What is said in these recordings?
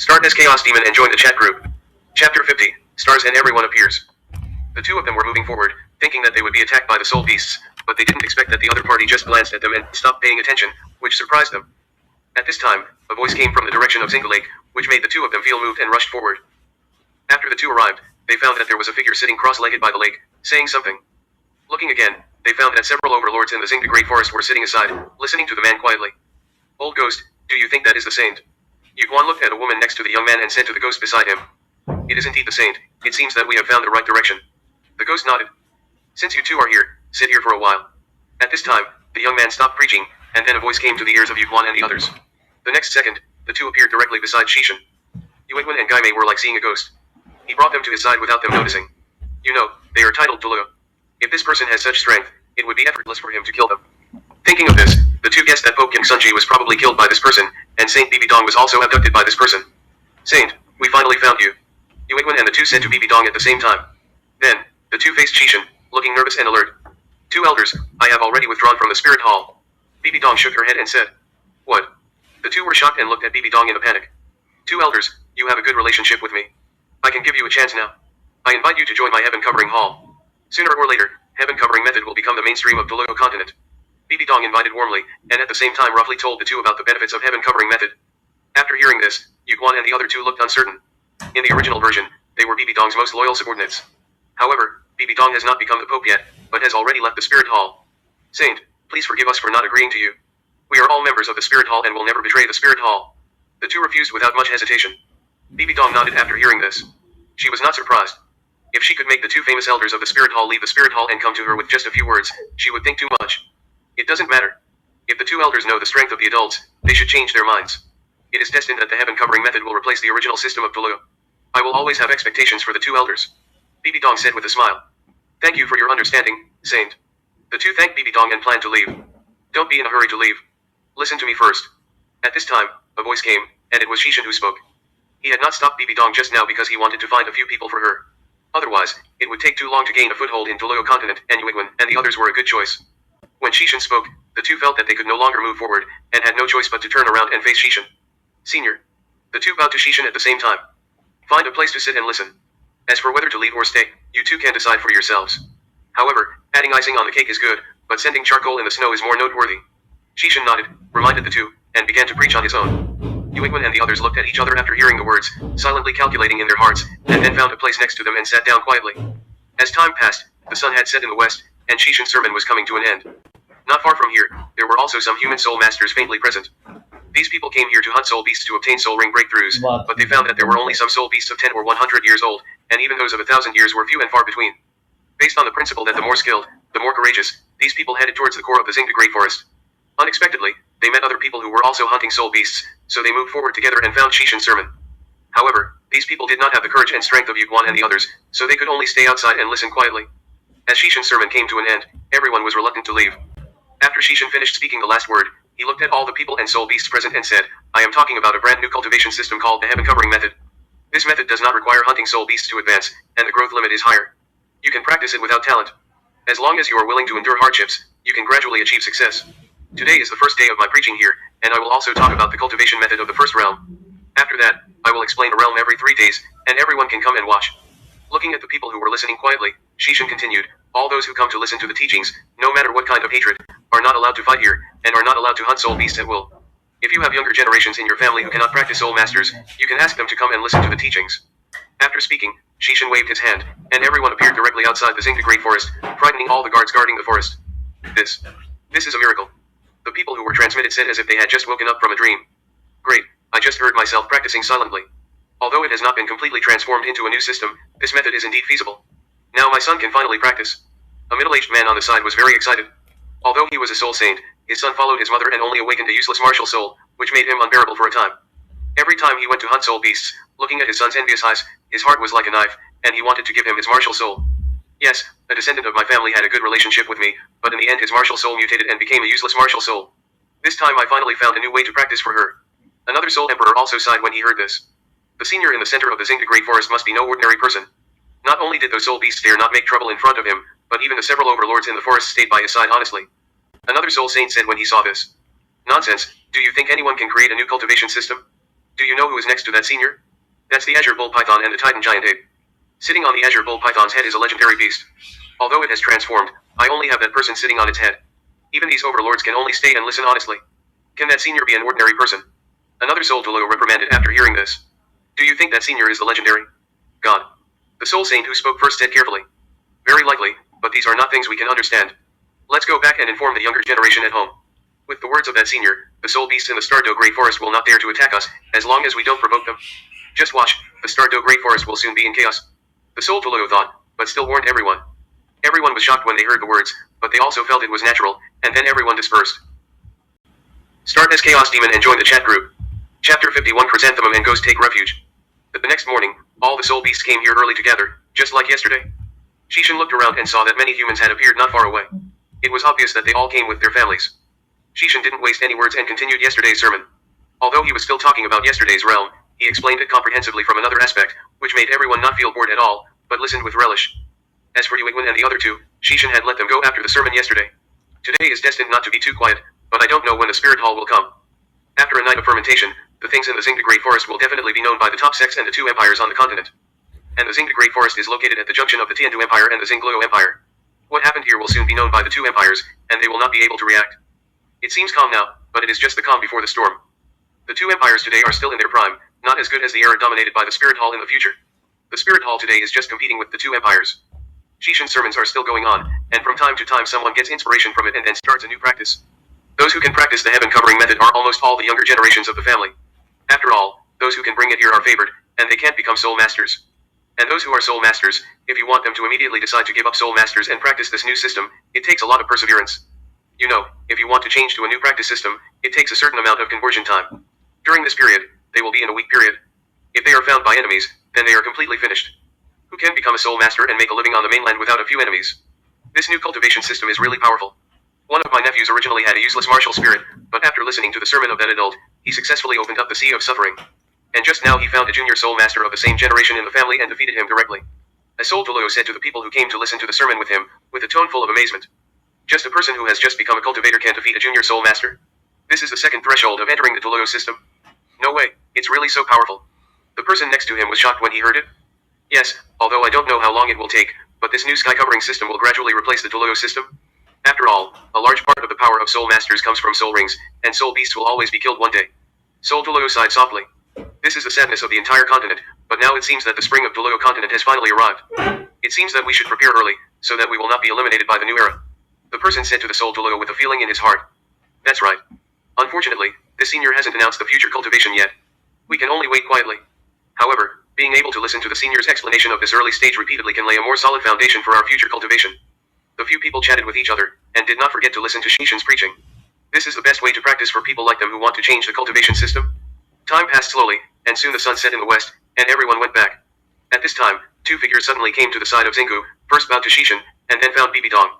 Start as Chaos Demon and join the chat group. Chapter 50, Stars and everyone appears. The two of them were moving forward, thinking that they would be attacked by the soul beasts, but they didn't expect that the other party just glanced at them and stopped paying attention, which surprised them. At this time, a voice came from the direction of Zinga Lake, which made the two of them feel moved and rushed forward. After the two arrived, they found that there was a figure sitting cross-legged by the lake, saying something. Looking again, they found that several overlords in the Zinga Great Forest were sitting aside, listening to the man quietly. Old ghost, do you think that is the saint? Yuguan looked at a woman next to the young man and said to the ghost beside him. It is indeed the saint. It seems that we have found the right direction. The ghost nodded. Since you two are here, sit here for a while. At this time, the young man stopped preaching, and then a voice came to the ears of Yuguan and the others. The next second, the two appeared directly beside Shichen. Yuiguan and Gaimei were like seeing a ghost. He brought them to his side without them noticing. You know, they are titled Duluo. If this person has such strength, it would be effortless for him to kill them. Thinking of this, the two guessed that Pope King Sunji was probably killed by this person, and Saint Bibi Dong was also abducted by this person. Saint, we finally found you. Yuiguan and the two said to Bibi Dong at the same time. Then, the two faced Shichen, looking nervous and alert. Two elders, I have already withdrawn from the spirit hall. Bibi Dong shook her head and said. What? The two were shocked and looked at Bibi Dong in a panic. Two elders, you have a good relationship with me. I can give you a chance now. I invite you to join my heaven covering hall. Sooner or later, heaven covering method will become the mainstream of Duluo continent. Bibi Dong invited warmly, and at the same time roughly told the two about the benefits of heaven covering method. After hearing this, Yuguan and the other two looked uncertain. In the original version, they were Bibi Dong's most loyal subordinates. However, Bibi Dong has not become the Pope yet, but has already left the Spirit Hall. Saint, please forgive us for not agreeing to you. We are all members of the Spirit Hall and will never betray the Spirit Hall. The two refused without much hesitation. Bibi Dong nodded after hearing this. She was not surprised. If she could make the two famous elders of the Spirit Hall leave the Spirit Hall and come to her with just a few words, she would think too much. It doesn't matter. If the two elders know the strength of the adults, they should change their minds. It is destined that the heaven covering method will replace the original system of Duluo. I will always have expectations for the two elders. Bibi Dong said with a smile. Thank you for your understanding, Saint. The two thanked Bibi Dong and planned to leave. Don't be in a hurry to leave. Listen to me first. At this time, a voice came, and it was Shichen who spoke. He had not stopped Bibi Dong just now because he wanted to find a few people for her. Otherwise, it would take too long to gain a foothold in Duluo continent, and Yuiguan and the others were a good choice. When Shichen spoke, the two felt that they could no longer move forward, and had no choice but to turn around and face Shichen. Senior. The two bowed to Shichen at the same time. Find a place to sit and listen. As for whether to leave or stay, you two can decide for yourselves. However, adding icing on the cake is good, but sending charcoal in the snow is more noteworthy. Shichen nodded, reminded the two, and began to preach on his own. Yuiguan and the others looked at each other after hearing the words, silently calculating in their hearts, and then found a place next to them and sat down quietly. As time passed, the sun had set in the west, and Shishen's sermon was coming to an end. Not far from here, there were also some human soul masters faintly present. These people came here to hunt soul beasts to obtain soul ring breakthroughs, but they found that there were only some soul beasts of 10 or 100 years old, and even those of 1,000 years were few and far between. Based on the principle that the more skilled, the more courageous, these people headed towards the core of the Zinga Great Forest. Unexpectedly, they met other people who were also hunting soul beasts, so they moved forward together and found Shishen's sermon. However, these people did not have the courage and strength of Yuguan and the others, so they could only stay outside and listen quietly. As Shishen's sermon came to an end, everyone was reluctant to leave. After Shichen finished speaking the last word, he looked at all the people and soul beasts present and said, I am talking about a brand new cultivation system called the Heaven Covering Method. This method does not require hunting soul beasts to advance, and the growth limit is higher. You can practice it without talent. As long as you are willing to endure hardships, you can gradually achieve success. Today is the first day of my preaching here, and I will also talk about the cultivation method of the first realm. After that, I will explain a realm every 3 days, and everyone can come and watch. Looking at the people who were listening quietly, Shichen continued, all those who come to listen to the teachings, no matter what kind of hatred, are not allowed to fight here, and are not allowed to hunt soul beasts at will. If you have younger generations in your family who cannot practice soul masters, you can ask them to come and listen to the teachings. After speaking, Shichen waved his hand, and everyone appeared directly outside the Zinga Great Forest, frightening all the guards guarding the forest. This is a miracle. The people who were transmitted said as if they had just woken up from a dream. Great, I just heard myself practicing silently. Although it has not been completely transformed into a new system, this method is indeed feasible. Now my son can finally practice. A middle-aged man on the side was very excited. Although he was a soul saint, his son followed his mother and only awakened a useless martial soul, which made him unbearable for a time. Every time he went to hunt soul beasts, looking at his son's envious eyes, his heart was like a knife, and he wanted to give him his martial soul. Yes, a descendant of my family had a good relationship with me, but in the end his martial soul mutated and became a useless martial soul. This time I finally found a new way to practice for her. Another soul emperor also sighed when he heard this. The senior in the center of the Zinga Great Forest must be no ordinary person. Not only did those soul beasts dare not make trouble in front of him, but even the several overlords in the forest stayed by his side honestly. Another soul saint said when he saw this. Nonsense, do you think anyone can create a new cultivation system? Do you know who is next to that senior? That's the Azure Bull Python and the Titan Giant Ape. Sitting on the Azure Bull Python's head is a legendary beast. Although it has transformed, I only have that person sitting on its head. Even these overlords can only stay and listen honestly. Can that senior be an ordinary person? Another soul Tololo reprimanded after hearing this. Do you think that senior is the legendary god? The soul saint who spoke first said carefully. Very likely, but these are not things we can understand. Let's go back and inform the younger generation at home. With the words of that senior, the soul beasts in the Stardow Great Forest will not dare to attack us, as long as we don't provoke them. Just watch, the Stardow Great Forest will soon be in chaos. The soul Tololo thought, but still warned everyone. Everyone was shocked when they heard the words, but they also felt it was natural, and then everyone dispersed. Start as Chaos Demon and join the chat group. Chapter 51 Chrysanthemum and Ghost Take Refuge. The next morning, all the soul beasts came here early to gather, just like yesterday. Shichen looked around and saw that many humans had appeared not far away. It was obvious that they all came with their families. Shichen didn't waste any words and continued yesterday's sermon. Although he was still talking about yesterday's realm, he explained it comprehensively from another aspect, which made everyone not feel bored at all, but listened with relish. As for Yuigwen and the other two, Shichen had let them go after the sermon yesterday. Today is destined not to be too quiet, but I don't know when the spirit hall will come. After a night of fermentation, the things in the Xingda Great Forest will definitely be known by the top sects and the two empires on the continent. And the Xingda Great Forest is located at the junction of the Tiandu Empire and the Xingluo Empire. What happened here will soon be known by the two empires, and they will not be able to react. It seems calm now, but it is just the calm before the storm. The two empires today are still in their prime, not as good as the era dominated by the Spirit Hall in the future. The Spirit Hall today is just competing with the two empires. Shishin's sermons are still going on, and from time to time someone gets inspiration from it and then starts a new practice. Those who can practice the heaven covering method are almost all the younger generations of the family. After all, those who can bring it here are favored, and they can't become soul masters. And those who are soul masters, if you want them to immediately decide to give up soul masters and practice this new system, it takes a lot of perseverance. You know, if you want to change to a new practice system, it takes a certain amount of conversion time. During this period, they will be in a weak period. If they are found by enemies, then they are completely finished. Who can become a soul master and make a living on the mainland without a few enemies? This new cultivation system is really powerful. One of my nephews originally had a useless martial spirit, but after listening to the sermon of that adult, he successfully opened up the sea of suffering. And just now he found a junior soul master of the same generation in the family and defeated him directly. A soul Tololo said to the people who came to listen to the sermon with him, with a tone full of amazement. Just a person who has just become a cultivator can defeat a junior soul master? This is the second threshold of entering the Tololo system? No way, it's really so powerful. The person next to him was shocked when he heard it. Yes, although I don't know how long it will take, but this new sky covering system will gradually replace the Tololo system. After all, a large part of the power of soul masters comes from soul rings, and soul beasts will always be killed one day. Soul Tololo sighed softly. This is the sadness of the entire continent, but now it seems that the spring of Tololo continent has finally arrived. It seems that we should prepare early, so that we will not be eliminated by the new era. The person said to the soul Tololo with a feeling in his heart. That's right. Unfortunately, this senior hasn't announced the future cultivation yet. We can only wait quietly. However, being able to listen to the senior's explanation of this early stage repeatedly can lay a more solid foundation for our future cultivation. The few people chatted with each other, and did not forget to listen to Shishin's preaching. This is the best way to practice for people like them who want to change the cultivation system. Time passed slowly, and soon the sun set in the west, and everyone went back. At this time, two figures suddenly came to the side of Xingu, first bowed to Shishin, and then found Bibi Dong.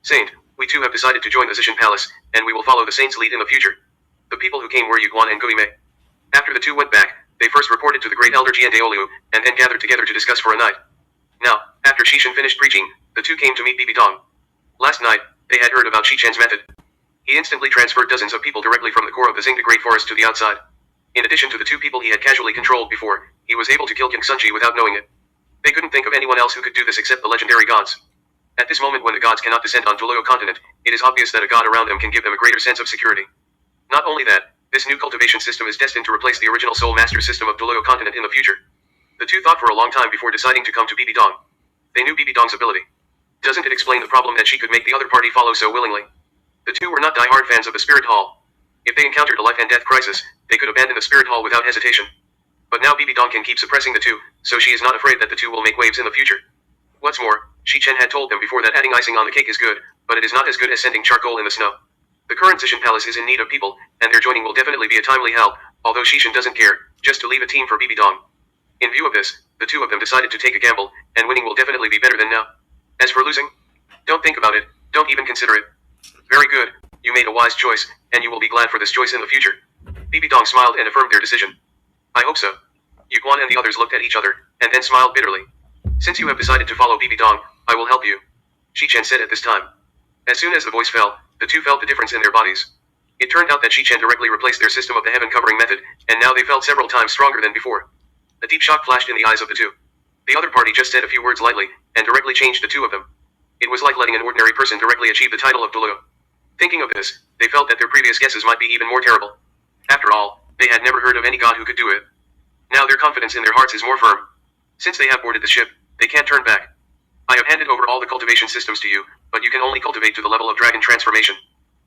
Saint, we too have decided to join the Zishan Palace, and we will follow the Saint's lead in the future. The people who came were Yuguan and Guime. After the two went back, they first reported to the great elder Jian Deolu, and then gathered together to discuss for a night. Now, after Shishin finished preaching, the two came to meet Bibi Dong. Last night, they had heard about Shichen's method. He instantly transferred dozens of people directly from the core of the Xingda Great Forest to the outside. In addition to the two people he had casually controlled before, he was able to kill King Sunji without knowing it. They couldn't think of anyone else who could do this except the legendary gods. At this moment when the gods cannot descend on Tololo continent, it is obvious that a god around them can give them a greater sense of security. Not only that, this new cultivation system is destined to replace the original Soul Master system of Tololo continent in the future. The two thought for a long time before deciding to come to Bibi Dong. They knew Bibi Dong's ability. Doesn't it explain the problem that she could make the other party follow so willingly? The two were not die-hard fans of the Spirit Hall. If they encountered a life and death crisis, they could abandon the Spirit Hall without hesitation. But now Bibi Dong can keep suppressing the two, so she is not afraid that the two will make waves in the future. What's more, Shichen had told them before that adding icing on the cake is good, but it is not as good as sending charcoal in the snow. The current Zishan Palace is in need of people, and their joining will definitely be a timely help, although Shichen doesn't care, just to leave a team for Bibi Dong. In view of this, the two of them decided to take a gamble, and winning will definitely be better than now. As for losing, don't think about it, don't even consider it. Very good, you made a wise choice, and you will be glad for this choice in the future. Bibi Dong smiled and affirmed their decision. I hope so. Yuguan and the others looked at each other, and then smiled bitterly. Since you have decided to follow Bibi Dong, I will help you. Shichen said at this time. As soon as the voice fell, the two felt the difference in their bodies. It turned out that Shichen directly replaced their system of the heaven covering method, and now they felt several times stronger than before. A deep shock flashed in the eyes of the two. The other party just said a few words lightly, and directly changed the two of them. It was like letting an ordinary person directly achieve the title of Duluo. Thinking of this, they felt that their previous guesses might be even more terrible. After all, they had never heard of any god who could do it. Now their confidence in their hearts is more firm. Since they have boarded the ship, they can't turn back. I have handed over all the cultivation systems to you, but you can only cultivate to the level of dragon transformation.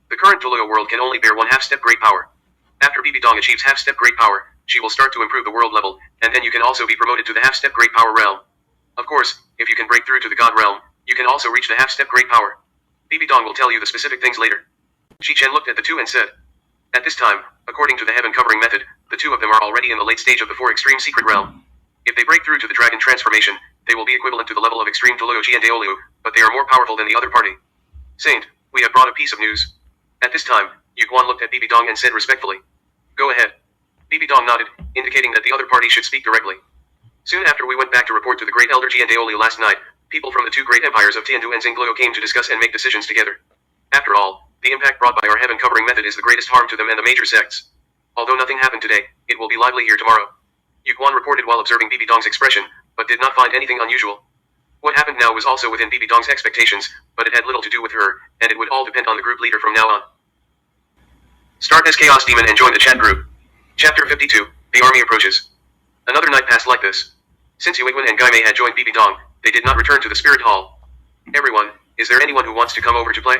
The current Duluo world can only bear one half-step great power. After Bibi Dong achieves half-step great power, she will start to improve the world level, and then you can also be promoted to the half-step great power realm. Of course, if you can break through to the god realm, you can also reach the half-step great power. Bibi Dong will tell you the specific things later. Shichen looked at the two and said, at this time, according to the heaven covering method, the two of them are already in the late stage of the 4 extreme secret realm. If they break through to the dragon transformation, they will be equivalent to the level of extreme Duluoji and Deolu, but they are more powerful than the other party. Saint, we have brought a piece of news. At this time, Yu Guan looked at Bibi Dong and said respectfully, go ahead. Bibi Dong nodded, indicating that the other party should speak directly. Soon after we went back to report to the great elder Ji and Deolu last night, people from the 2 great empires of Tiandu and Xingluo came to discuss and make decisions together. After all, the impact brought by our heaven covering method is the greatest harm to them and the major sects. Although nothing happened today, it will be lively here tomorrow. Yu Guan reported while observing Bibi Dong's expression, but did not find anything unusual. What happened now was also within Bibi Dong's expectations, but it had little to do with her, and it would all depend on the group leader from now on. Start as Chaos Demon and join the chat group. Chapter 52, The Army Approaches. Another night passed like this. Since Yuigwen and Gaimei had joined Bibi Dong, they did not return to the Spirit Hall. Everyone, is there anyone who wants to come over to play?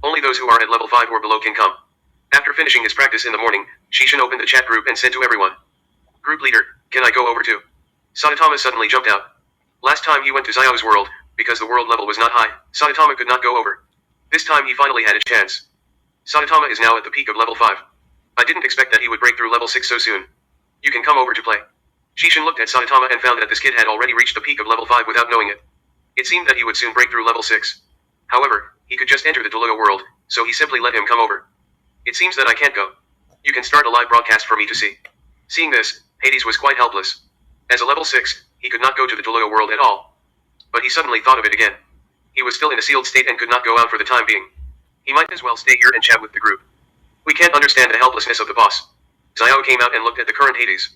Only those who are at level 5 or below can come. After finishing his practice in the morning, Shichen opened the chat group and said to everyone, group leader, can I go over too? Saitama suddenly jumped out. Last time he went to Xiao's world, because the world level was not high, Saitama could not go over. This time he finally had a chance. Saitama is now at the peak of level 5. I didn't expect that he would break through level 6 so soon. You can come over to play. Shichen looked at Saitama and found that this kid had already reached the peak of level 5 without knowing it. It seemed that he would soon break through level 6. However, he could just enter the Duluo world, so he simply let him come over. It seems that I can't go. You can start a live broadcast for me to see. Seeing this, Hades was quite helpless. As a level 6, he could not go to the Duluo world at all. But he suddenly thought of it again. He was still in a sealed state and could not go out for the time being. He might as well stay here and chat with the group. We can't understand the helplessness of the boss. Xiao came out and looked at the current Hades.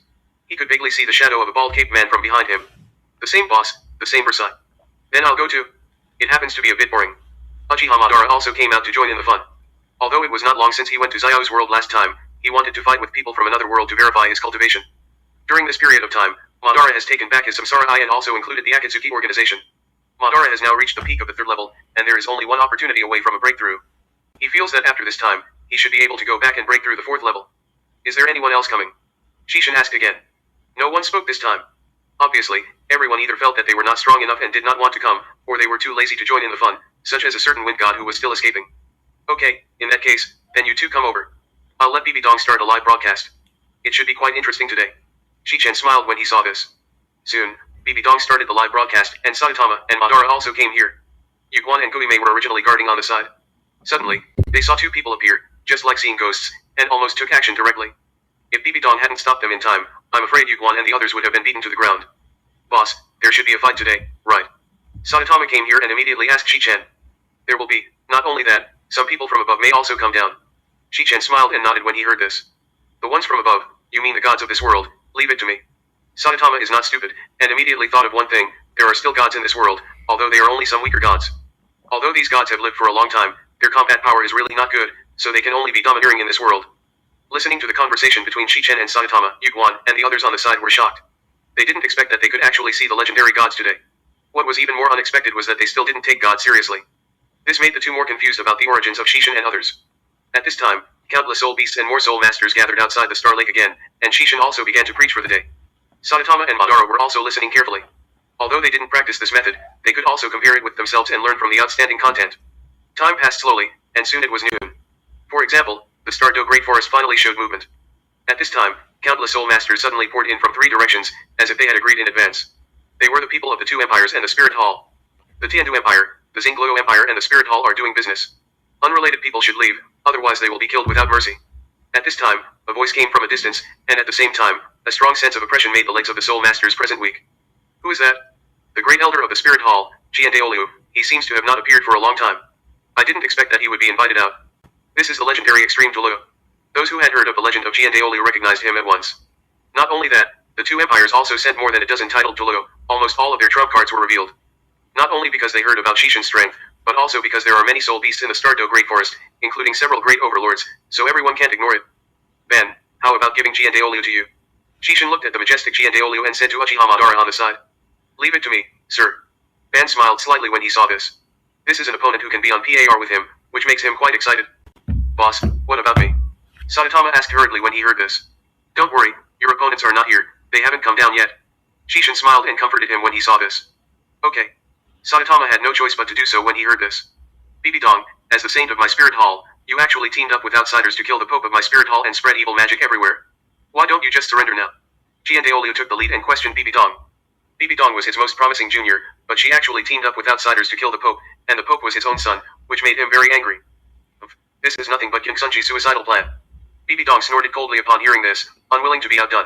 He could vaguely see the shadow of a bald-caped man from behind him. The same boss, the same Versailles. Then I'll go too. It happens to be a bit boring. Uchiha Madara also came out to join in the fun. Although it was not long since he went to Xiao's world last time, he wanted to fight with people from another world to verify his cultivation. During this period of time, Madara has taken back his Samsara Eye and also included the Akatsuki organization. Madara has now reached the peak of the 3rd level, and there is only one opportunity away from a breakthrough. He feels that after this time, he should be able to go back and break through the 4th level. Is there anyone else coming? Shichen asked again. No one spoke this time. Obviously, everyone either felt that they were not strong enough and did not want to come, or they were too lazy to join in the fun, such as a certain wind god who was still escaping. Okay, in that case, then you two come over. I'll let Bibi Dong start a live broadcast. It should be quite interesting today. Shichen smiled when he saw this. Soon, Bibi Dong started the live broadcast, and Saitama and Madara also came here. Yu Guan and Guimei were originally guarding on the side. Suddenly, they saw 2 people appear, just like seeing ghosts, and almost took action directly. If Bibi Dong hadn't stopped them in time, I'm afraid Yu Guan and the others would have been beaten to the ground. Boss, there should be a fight today, right? Saitama came here and immediately asked Shichen. There will be. Not only that, some people from above may also come down. Shichen smiled and nodded when he heard this. The ones from above, you mean the gods of this world, leave it to me. Saitama is not stupid, and immediately thought of one thing, there are still gods in this world, although they are only some weaker gods. Although these gods have lived for a long time, their combat power is really not good, so they can only be domineering in this world. Listening to the conversation between Shichen and Saitama, Yu Guan and the others on the side were shocked. They didn't expect that they could actually see the legendary gods today. What was even more unexpected was that they still didn't take God seriously. This made the two more confused about the origins of Shichen and others. At this time, countless soul beasts and more soul masters gathered outside the Star Lake again, and Shichen also began to preach for the day. Saitama and Madara were also listening carefully. Although they didn't practice this method, they could also compare it with themselves and learn from the outstanding content. Time passed slowly, and soon it was noon. For example, the Stardo Great Forest finally showed movement. At this time, countless soul masters suddenly poured in from 3 directions, as if they had agreed in advance. They were the people of the 2 empires and the Spirit Hall. The Tiandu Empire, the Xingluo Empire and the Spirit Hall are doing business. Unrelated people should leave, otherwise they will be killed without mercy. At this time, a voice came from a distance, and at the same time, a strong sense of oppression made the legs of the soul masters present weak. Who is that? The great elder of the Spirit Hall, Jiandeolu. He seems to have not appeared for a long time. I didn't expect that he would be invited out. This is the legendary Extreme Duluo. Those who had heard of the legend of Jiandaolu recognized him at once. Not only that, the two empires also sent more than a dozen titled Doluo. Almost all of their trump cards were revealed. Not only because they heard about Shishin's strength, but also because there are many soul beasts in the Stardo Great Forest, including several great overlords, so everyone can't ignore it. Ben, how about giving Jiandaolu to you? Shishin looked at the majestic Jiandaolu and said to Uchiha Madara on the side. Leave it to me, sir. Ben smiled slightly when he saw this. This is an opponent who can be on par with him, which makes him quite excited. Boss, what about me? Saitama asked hurriedly when he heard this. Don't worry, your opponents are not here, they haven't come down yet. Shishin smiled and comforted him when he saw this. Okay. Saitama had no choice but to do so when he heard this. Bibi Dong, as the saint of my spirit hall, you actually teamed up with outsiders to kill the pope of my spirit hall and spread evil magic everywhere. Why don't you just surrender now? Jiandaolu took the lead and questioned Bibi Dong. Bibi Dong was his most promising junior, but she actually teamed up with outsiders to kill the pope, and the pope was his own son, which made him very angry. This is nothing but King Sunji's suicidal plan. Bibi Dong snorted coldly upon hearing this, unwilling to be outdone.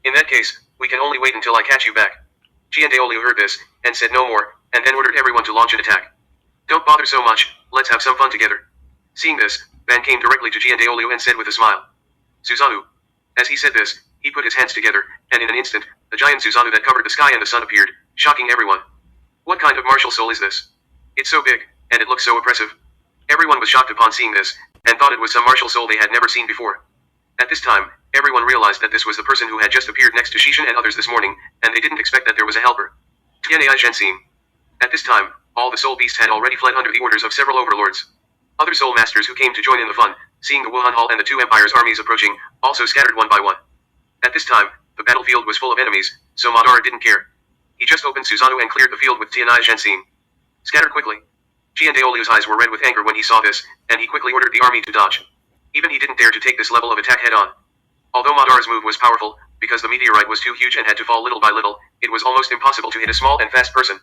In that case, we can only wait until I catch you back. Jiandaolu heard this, and said no more, and then ordered everyone to launch an attack. Don't bother so much, let's have some fun together. Seeing this, Ben came directly to Jiandaolu and said with a smile. Susanoo. As he said this, he put his hands together, and in an instant, the giant Susanoo that covered the sky and the sun appeared, shocking everyone. What kind of martial soul is this? It's so big, and it looks so oppressive. Everyone was shocked upon seeing this, and thought it was some martial soul they had never seen before. At this time, everyone realized that this was the person who had just appeared next to Shichen and others this morning, and they didn't expect that there was a helper. Tianai Zhenxin. At this time, all the soul beasts had already fled under the orders of several overlords. Other soul masters who came to join in the fun, seeing the Wuhan Hall and the two empires' armies approaching, also scattered one by one. At this time, the battlefield was full of enemies, so Madara didn't care. He just opened Susanoo and cleared the field with Tianai Zhenxin. Scatter quickly. Jiandaolu's eyes were red with anger when he saw this, and he quickly ordered the army to dodge. Even he didn't dare to take this level of attack head-on. Although Madara's move was powerful, because the meteorite was too huge and had to fall little by little, it was almost impossible to hit a small and fast person.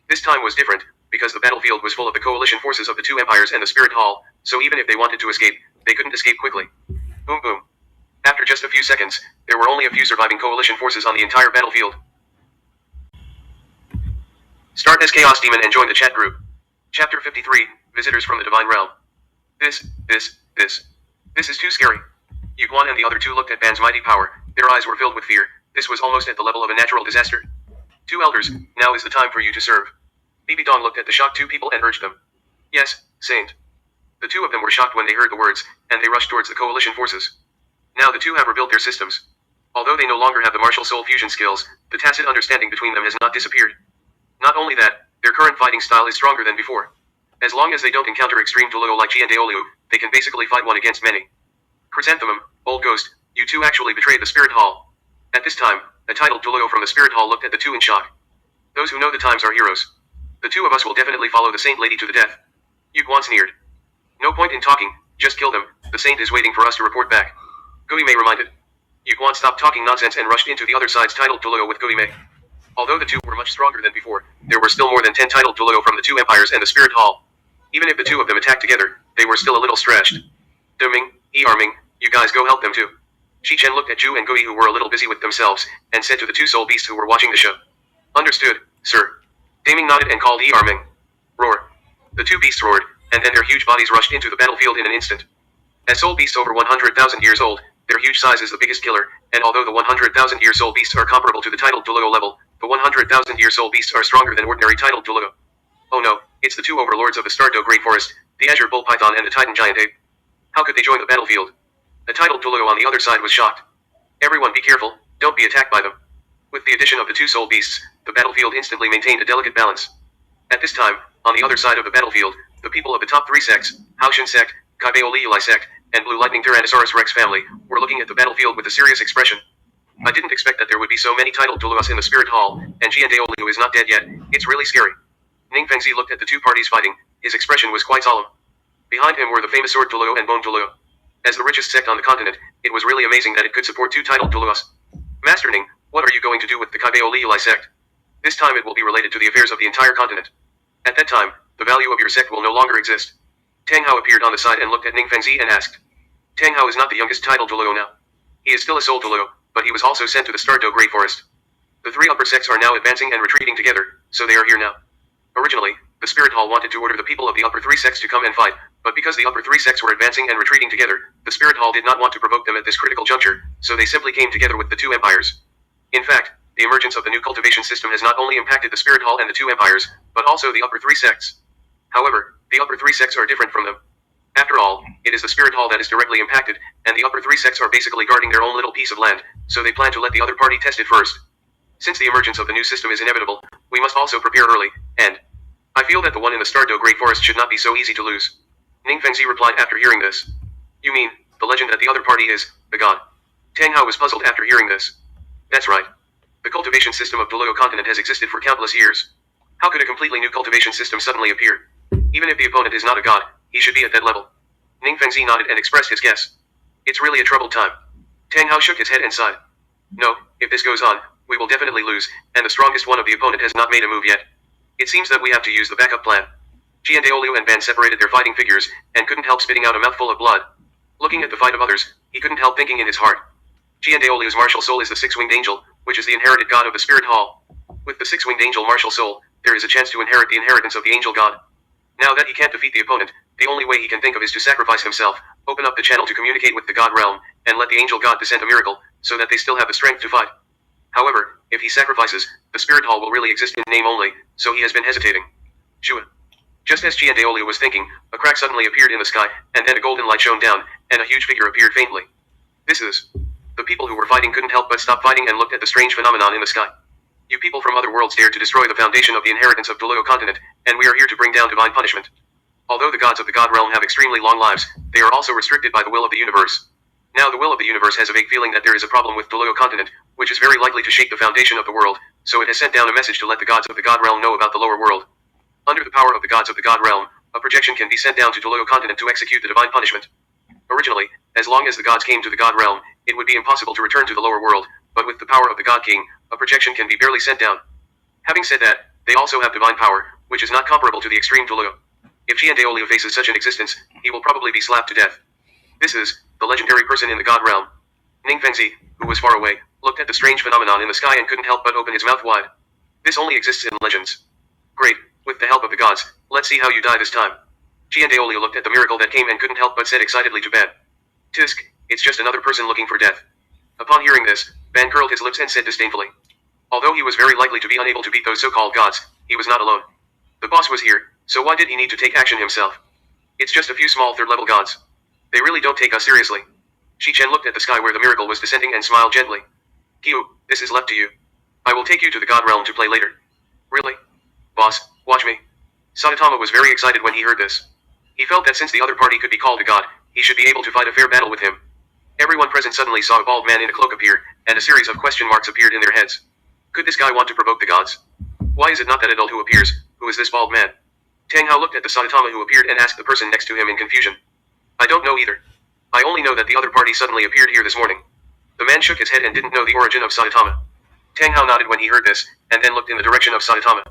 This time was different, because the battlefield was full of the coalition forces of the two empires and the Spirit Hall, so even if they wanted to escape, they couldn't escape quickly. Boom boom. After just a few seconds, there were only a few surviving coalition forces on the entire battlefield. Start as Chaos Demon and join the chat group. Chapter 53, Visitors from the Divine Realm. This is too scary. Yuguan and the other two looked at Ban's mighty power, their eyes were filled with fear, this was almost at the level of a natural disaster. Two elders, now is the time for you to serve. Bibi Dong looked at the shocked two people and urged them. Yes, Saint. The two of them were shocked when they heard the words, and they rushed towards the coalition forces. Now the two have rebuilt their systems. Although they no longer have the martial soul fusion skills, the tacit understanding between them has not disappeared. Not only that, their current fighting style is stronger than before. As long as they don't encounter extreme Doluo like Jiandaolu, they can basically fight one against many. Chrysanthemum, Old Ghost, you two actually betrayed the Spirit Hall. At this time, a titled Doluo from the Spirit Hall looked at the two in shock. Those who know the times are heroes. The two of us will definitely follow the Saint Lady to the death. Yuguan sneered. No point in talking, just kill them, the Saint is waiting for us to report back. Guimei reminded. Yuguan stopped talking nonsense and rushed into the other side's titled Doluo with Guimei. Although the two were much stronger than before, there were still more than 10 titled Doluo from the two empires and the Spirit Hall. Even if the two of them attacked together, they were still a little stretched. Duming, Arming, you guys go help them too. Shichen looked at Ju and Gui who were a little busy with themselves, and said to the two soul beasts who were watching the show. Understood, sir. Daming nodded and called Arming. Roar. The two beasts roared, and then their huge bodies rushed into the battlefield in an instant. As soul beasts over 100,000 years old, their huge size is the biggest killer, and although the 100,000-year soul beasts are comparable to the titled Doluo level, the 100,000-year soul beasts are stronger than ordinary titled Doluo. Oh no, it's the two overlords of the Stardo Great Forest, the Azure Bull Python and the Titan Giant Ape. How could they join the battlefield? The titled Doluo on the other side was shocked. Everyone be careful, don't be attacked by them. With the addition of the two soul beasts, the battlefield instantly maintained a delicate balance. At this time, on the other side of the battlefield, the people of the top three sects, Haoshin sect, Kaibaoliuli sect, and Blue Lightning Tyrannosaurus Rex family, were looking at the battlefield with a serious expression. I didn't expect that there would be so many titled Doluos in the Spirit Hall, and Jiandaolu is not dead yet, it's really scary. Ning Fengzi looked at the two parties fighting, his expression was quite solemn. Behind him were the famous Sword Doluo and Bone Doluo. As the richest sect on the continent, it was really amazing that it could support two titled Doluos. Master Ning, what are you going to do with the Kaibaoliuli sect? This time it will be related to the affairs of the entire continent. At that time, the value of your sect will no longer exist. Tang Hao appeared on the side and looked at Ning Fengzi and asked. Tang Hao is not the youngest titled Doluo now. He is still a soul Doluo, but he was also sent to the Stardo Great Forest. The three upper sects are now advancing and retreating together, so they are here now. Originally, the Spirit Hall wanted to order the people of the upper three sects to come and fight, But because the upper three sects were advancing and retreating together, the Spirit Hall did not want to provoke them at this critical juncture, so they simply came together with the two empires. In fact, the emergence of the new cultivation system has not only impacted the Spirit Hall and the two empires, but also the upper three sects. However, the upper three sects are different from them. After all, it is the Spirit Hall that is directly impacted, and the upper three sects are basically guarding their own little piece of land, so they plan to let the other party test it first. Since the emergence of the new system is inevitable, we must also prepare early, and I feel that the one in the Stardo Great Forest should not be so easy to lose. Ning Fengzi replied after hearing this. You mean, the legend that the other party is, the god? Tang Hao was puzzled after hearing this. That's right. The cultivation system of the Luo continent has existed for countless years. How could a completely new cultivation system suddenly appear? Even if the opponent is not a god, he should be at that level. Ning Fengzi nodded and expressed his guess. It's really a troubled time. Tang Hao shook his head and sighed. No, if this goes on, we will definitely lose, and the strongest one of the opponent has not made a move yet. It seems that we have to use the backup plan. Jiandaoliu and Ban separated their fighting figures, and couldn't help spitting out a mouthful of blood. Looking at the fight of others, he couldn't help thinking in his heart. Jiandaoliu's martial soul is the six-winged angel, which is the inherited god of the Spirit Hall. With the six-winged angel martial soul, there is a chance to inherit the inheritance of the angel god. Now that he can't defeat the opponent, the only way he can think of is to sacrifice himself, open up the channel to communicate with the god realm, and let the angel god descend a miracle, so that they still have the strength to fight. However, if he sacrifices, the Spirit Hall will really exist in name only, so he has been hesitating. Shua. Just as Jiandaoliu was thinking, a crack suddenly appeared in the sky, and then a golden light shone down, and a huge figure appeared faintly. This is... The people who were fighting couldn't help but stop fighting and looked at the strange phenomenon in the sky. You people from other worlds dared to destroy the foundation of the inheritance of the Luo continent, and we are here to bring down divine punishment. Although the gods of the god realm have extremely long lives, they are also restricted by the will of the universe. Now the will of the universe has a vague feeling that there is a problem with the Luo continent, which is very likely to shake the foundation of the world, so it has sent down a message to let the gods of the god realm know about the lower world. Under the power of the gods of the god realm, a projection can be sent down to the Luo continent to execute the divine punishment. Originally, as long as the gods came to the god realm, it would be impossible to return to the lower world, but with the power of the god king, a projection can be barely sent down. Having said that, they also have divine power, which is not comparable to the extreme Luo. If Jiandaoliu faces such an existence, he will probably be slapped to death. This is the legendary person in the god realm. Ning Fengzi, who was far away, looked at the strange phenomenon in the sky and couldn't help but open his mouth wide. This only exists in legends. Great, with the help of the gods, let's see how you die this time. Jiandaoliu looked at the miracle that came and couldn't help but said excitedly to Ban. Tisk, it's just another person looking for death. Upon hearing this, Ban curled his lips and said disdainfully. Although he was very likely to be unable to beat those so-called gods, he was not alone. The boss was here, so why did he need to take action himself? It's just a few small third-level gods. They really don't take us seriously. Shichen looked at the sky where the miracle was descending and smiled gently. Kyu, this is left to you. I will take you to the god realm to play later. Really? Boss, watch me. Saitama was very excited when he heard this. He felt that since the other party could be called a god, he should be able to fight a fair battle with him. Everyone present suddenly saw a bald man in a cloak appear, and a series of question marks appeared in their heads. Could this guy want to provoke the gods? Why is it not that adult who appears? Who is this bald man? Tang Hao looked at the Saitama who appeared and asked the person next to him in confusion. I don't know either. I only know that the other party suddenly appeared here this morning. The man shook his head and didn't know the origin of Saitama. Tang Hao nodded when he heard this, and then looked in the direction of Saitama.